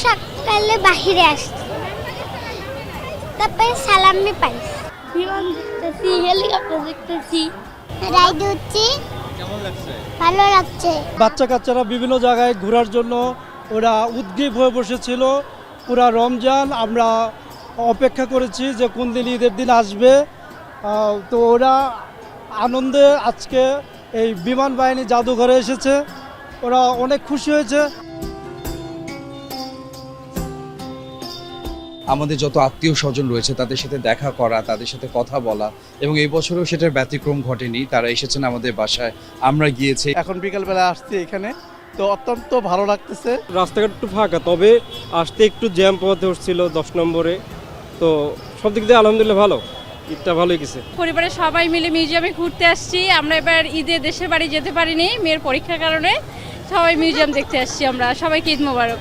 সকালে বাহিরে আসছি, তারপরে সালামি পাইছি, বিমান দেখতেছি, হেলিকপ্টার দেখতেছি, রাইড হচ্ছে। কেমন লাগছে? ভালো লাগছে। বাচ্চা কাচ্চারা বিভিন্ন জায়গায় ঘোরার জন্য ওরা উদ্গ্রীব হয়ে বসেছিল। পুরা রমজান আমরা অপেক্ষা করেছি যে কোন দিন ঈদের দিন আসবে। তো ওরা আনন্দে আজকে এই বিমান বাহিনী জাদুঘরে এসেছে, ওরা অনেক খুশি হয়েছে। আমাদের যত আত্মীয় স্বজন রয়েছে তাদের সাথে দেখা করা, তাদের সাথে কথা বলা, এবং এই বছরেও সেটার ব্যতিক্রম ঘটেনি। তারা এসেছেন আমাদের বাসায়, আমরা গিয়েছি। এখন বিকালবেলা আসছি এখানে, তো অত্যন্ত ভালো লাগতেছে। রাস্তাঘাট একটু ফাঁকা, তবে আসতে একটু জ্যাম পথে উঠছিল 10 নম্বরে। তো সব দিক দিয়ে আলহামদুলিল্লাহ ভালো, ঈদটা ভালোই গেছে। পরিবারের সবাই মিলে মিউজিয়ামে ঘুরতে আসছি। আমরা এবার ঈদে দেশের বাড়ি যেতে পারিনি মেয়ের পরীক্ষার কারণে, সবাই মিউজিয়াম দেখতে আসছি আমরা। সবাইকে ঈদ মোবারক।